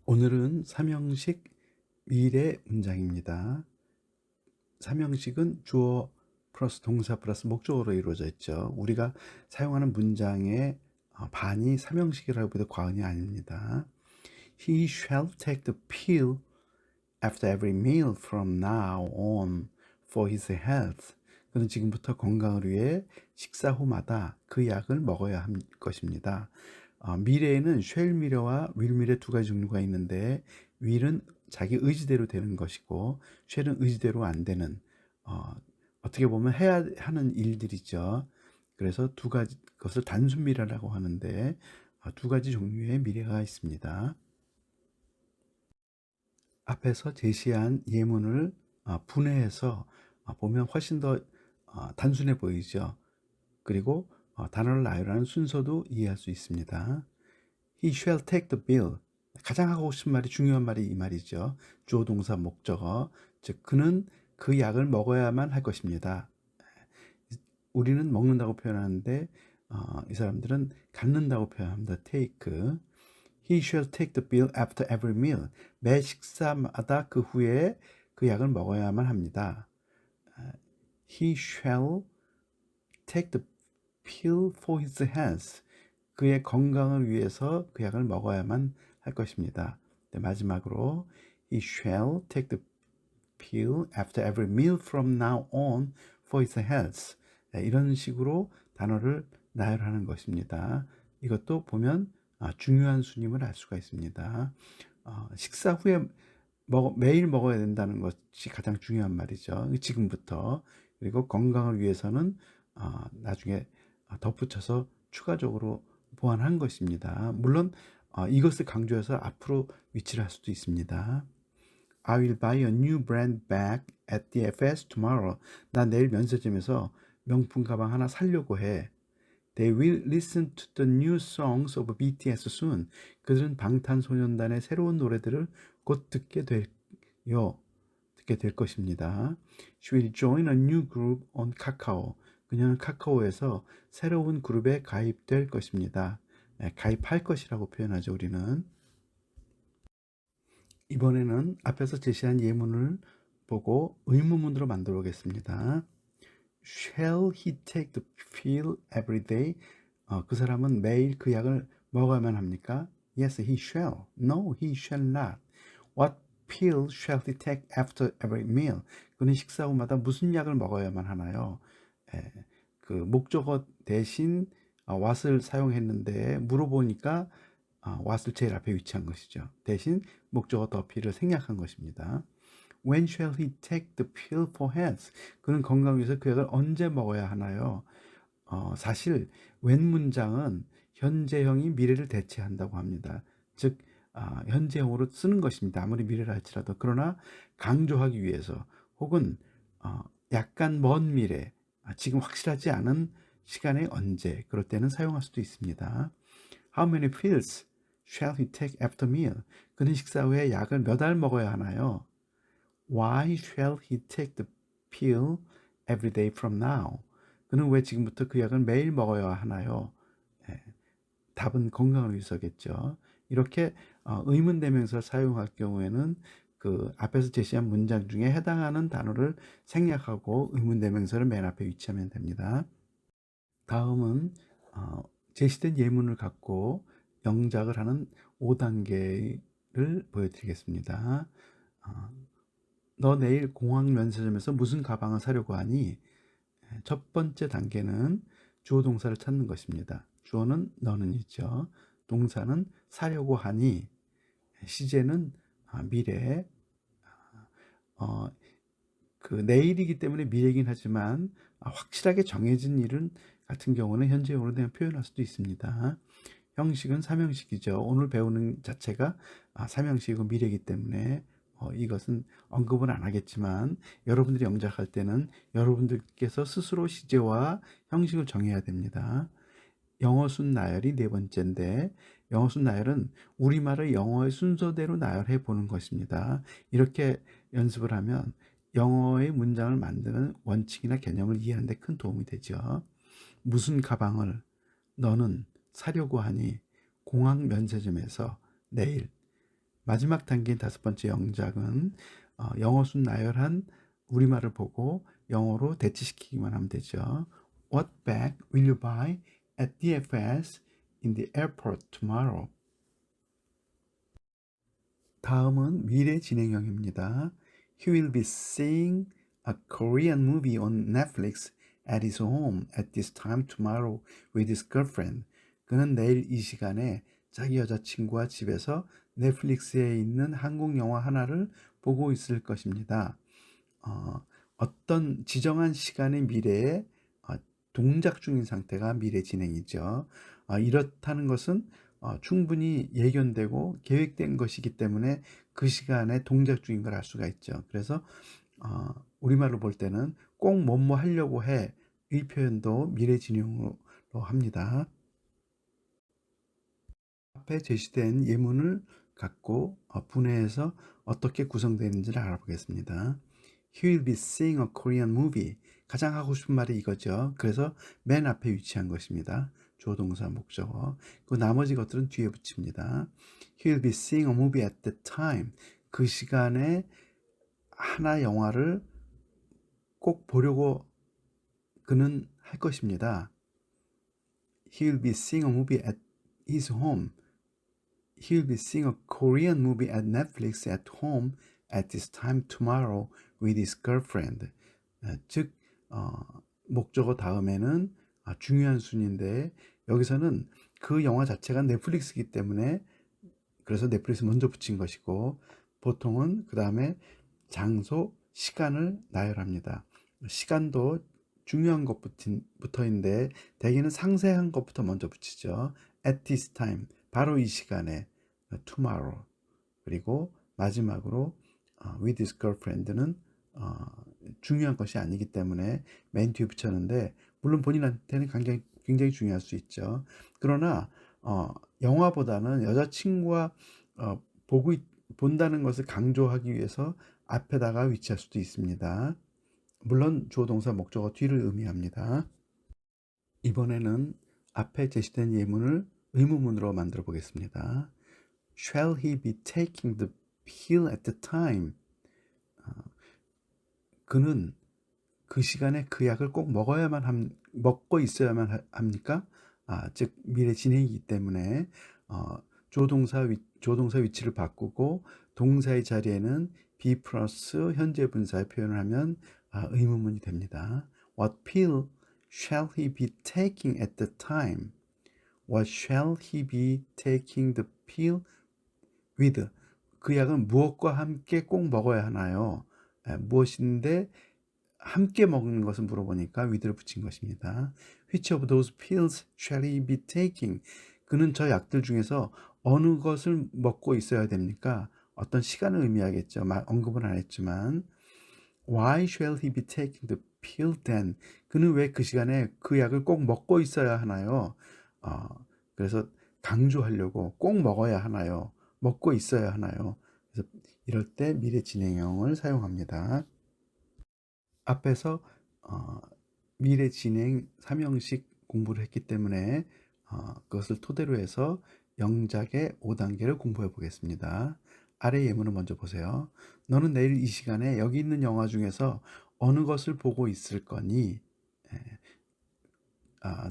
오늘은 삼형식 미래 문장입니다. 삼형식은 주어 플러스 동사 플러스 목적어로 이루어져 있죠. 우리가 사용하는 문장의 반이 삼형식이라고 해도 과언이 아닙니다. He shall take the pill after every meal from now on for his health. 그는 지금부터 건강을 위해 식사 후마다 그 약을 먹어야 할 것입니다. 미래에는 쉘 미래와 윌 미래 두 가지 종류가 있는데, 윌은 자기 의지대로 되는 것이고 쉘은 의지대로 안 되는, 어떻게 보면 해야 하는 일들이죠. 그래서 두 가지 것을 단순 미래라고 하는데, 두 가지 종류의 미래가 있습니다. 앞에서 제시한 예문을 분해해서 보면 훨씬 더 단순해 보이죠. 그리고 단어를 나열하는 순서도 이해할 수 있습니다. He shall take the bill. 가장 하고 싶은 말이, 중요한 말이 이 말이죠. 주어 동사 목적어, 즉 그는 그 약을 먹어야만 할 것입니다. 우리는 먹는다고 표현하는데 이 사람들은 갖는다고 표현합니다. take. He shall take the bill after every meal. 매 식사마다 그 후에 그 약을 먹어야만 합니다. He shall take the pill for his health. 그의 건강을 위해서 그 약을 먹어야만 할 것입니다. 네, 마지막으로 He shall take the pill after every meal from now on for his health. 네, 이런 식으로 단어를 나열하는 것입니다. 이것도 보면 중요한 순임을 알 수가 있습니다. 식사 후에 매일 먹어야 된다는 것이 가장 중요한 말이죠. 지금부터. 그리고 건강을 위해서는 나중에 덧붙여서 추가적으로 보완한 것입니다. 물론 이것을 강조해서 앞으로 위치를 할 수도 있습니다. I will buy a new brand bag at the FS tomorrow. 나 내일 면세점에서 명품 가방 하나 사려고 해. They will listen to the new songs of BTS soon. 그들은 방탄소년단의 새로운 노래들을 곧 듣게 될 것입니다. She will join a new group on Kakao. 그녀는 카카오에서 새로운 그룹에 가입될 것입니다. 네, 가입할 것이라고 표현하죠, 우리는. 이번에는 앞에서 제시한 예문을 보고 의문문으로 만들어 보겠습니다. Shall he take the pill every day? 그 사람은 매일 그 약을 먹어야만 합니까? Yes, he shall. No, he shall not. What pill shall he take after every meal? 그는 식사 후마다 무슨 약을 먹어야만 하나요? 그 목적어 대신 what을 사용했는데 물어보니까 what을 제일 앞에 위치한 것이죠. 대신 목적어 the pill을 생략한 것입니다. When shall he take the pill for health? 그는 건강 위해서 그 약을 언제 먹어야 하나요? 사실 when 문장은 현재형이 미래를 대체한다고 합니다. 즉 현재형으로 쓰는 것입니다. 아무리 미래라 할지라도. 그러나 강조하기 위해서 혹은 약간 먼 미래, 지금 확실하지 않은 시간에 언제, 그럴 때는 사용할 수도 있습니다. How many pills shall he take after meal? 그는 식사 후에 약을 몇 알 먹어야 하나요? Why shall he take the pill every day from now? 그는 왜 지금부터 그 약을 매일 먹어야 하나요? 답은 건강을 위해서겠죠. 이렇게 의문대명사를 사용할 경우에는 그 앞에서 제시한 문장 중에 해당하는 단어를 생략하고 의문대명사를 맨 앞에 위치하면 됩니다. 다음은 제시된 예문을 갖고 영작을 하는 5단계를 보여드리겠습니다. 너 내일 공항 면세점에서 무슨 가방을 사려고 하니? 첫 번째 단계는 주어 동사를 찾는 것입니다. 주어는 너는 있죠. 동사는 사려고 하니, 시제는 미래. 그 내일이기 때문에 미래이긴 하지만 확실하게 정해진 일은 같은 경우는 현재형으로 그냥 표현할 수도 있습니다. 형식은 삼형식이죠. 오늘 배우는 자체가 삼형식이고 미래이기 때문에 이것은 언급은 안 하겠지만 여러분들이 영작할 때는 여러분들께서 스스로 시제와 형식을 정해야 됩니다. 영어 순 나열이 네 번째인데, 영어 순 나열은 우리말을 영어의 순서대로 나열해 보는 것입니다. 이렇게 연습을 하면 영어의 문장을 만드는 원칙이나 개념을 이해하는 데 큰 도움이 되죠. 무슨 가방을 너는 사려고 하니? 공항 면세점에서 내일. 마지막 단계인 5번째 영작은 영어 순 나열한 우리말을 보고 영어로 대치시키기만 하면 되죠. What bag will you buy at DFS in the airport tomorrow? 다음은 미래 진행형입니다. He will be seeing a Korean movie on Netflix at his home at this time tomorrow with his girlfriend. 그는 내일 이 시간에 자기 여자친구와 집에서 넷플릭스에 있는 한국 영화 하나를 보고 있을 것입니다. 어떤 지정한 시간의 미래에 동작 중인 상태가 미래 진행이죠. 이렇다는 것은 충분히 예견되고 계획된 것이기 때문에 그 시간에 동작 중인 걸 알 수가 있죠. 그래서 우리말로 볼 때는 꼭 뭐뭐 하려고 해 이 표현도 미래 진행으로 합니다. 앞에 제시된 예문을 갖고 분해해서 어떻게 구성되는지를 알아보겠습니다. He will be seeing a Korean movie. 가장 하고 싶은 말이 이거죠. 그래서 맨 앞에 위치한 것입니다. 주어 동사 목적어. 그 나머지 것들은 뒤에 붙입니다. He will be seeing a movie at the time. 그 시간에 하나 영화를 꼭 보려고 그는 할 것입니다. He will be seeing a movie at his home. He will be seeing a Korean movie at Netflix at home at this time tomorrow with his girlfriend. 즉 목적어 다음에는 중요한 순인데 여기서는 그 영화 자체가 넷플릭스이기 때문에 그래서 넷플릭스 먼저 붙인 것이고 보통은 그 다음에 장소, 시간을 나열합니다. 시간도 중요한 것부터인데 대개는 상세한 것부터 먼저 붙이죠. At this time, 바로 이 시간에 tomorrow. 그리고 마지막으로 with his girlfriend는 중요한 것이 아니기 때문에 맨 뒤에 붙였는데 물론 본인한테는 굉장히 중요할 수 있죠. 그러나 영화보다는 여자친구와 본다는 것을 강조하기 위해서 앞에다가 위치할 수도 있습니다. 물론 주어 동사 목적어 뒤를 의미합니다. 이번에는 앞에 제시된 예문을 의문문으로 만들어 보겠습니다. Shall he be taking the pill at the time? 그는 그 시간에 그 약을 꼭 먹고 있어야만 합니까? 즉 미래 진행이기 때문에 조동사 위치를 바꾸고 동사의 자리에는 be 플러스 현재 분사의 표현을 하면 의문문이 됩니다. What pill shall he be taking at the time? What shall he be taking the pill with? 그 약은 무엇과 함께 꼭 먹어야 하나요? 무엇인데 함께 먹는 것을 물어보니까 with를 붙인 것입니다. Which of those pills shall he be taking? 그는 저 약들 중에서 어느 것을 먹고 있어야 됩니까? 어떤 시간을 의미하겠죠. 언급은 안 했지만 Why shall he be taking the pill then? 그는 왜 그 시간에 그 약을 꼭 먹고 있어야 하나요? 그래서 강조하려고 꼭 먹어야 하나요? 먹고 있어야 하나요? 그래서 이럴 때 미래 진행형을 사용합니다. 앞에서 미래 진행 3형식 공부를 했기 때문에 그것을 토대로 해서 영작의 5단계를 공부해 보겠습니다. 아래 예문을 먼저 보세요. 너는 내일 이 시간에 여기 있는 영화 중에서 어느 것을 보고 있을 거니?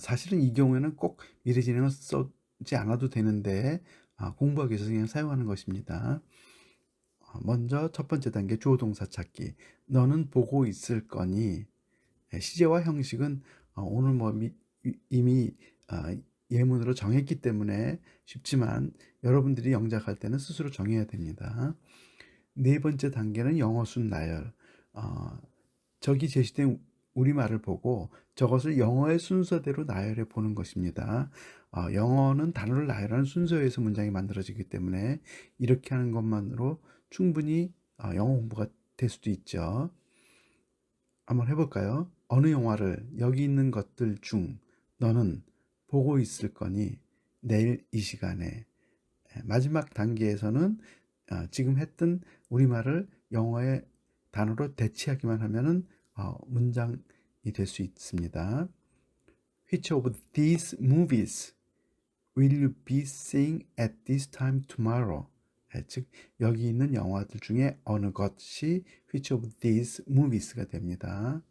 사실은 이 경우에는 꼭 미래 진행을 쓰지 않아도 되는데 공부하기 위해서 그냥 사용하는 것입니다. 먼저 첫 번째 단계 주어 동사 찾기. 너는 보고 있을 거니? 시제와 형식은 오늘 이미 예문으로 정했기 때문에 쉽지만 여러분들이 영작할 때는 스스로 정해야 됩니다. 네 번째 단계는 영어 순 나열. 저기 제시된 우리말을 보고 저것을 영어의 순서대로 나열해 보는 것입니다. 영어는 단어를 나열하는 순서에 의해서 문장이 만들어지기 때문에 이렇게 하는 것만으로 충분히 영어 공부가 될 수도 있죠. 한번 해볼까요? 어느 영화를 여기 있는 것들 중 너는 보고 있을 거니 내일 이 시간에. 마지막 단계에서는 지금 했던 우리말을 영어의 단어로 대체하기만 하면은 문장이 될 수 있습니다. Which of these movies will you be seeing at this time tomorrow? 즉 여기 있는 영화들 중에 어느 것이 which of these movies가 됩니다.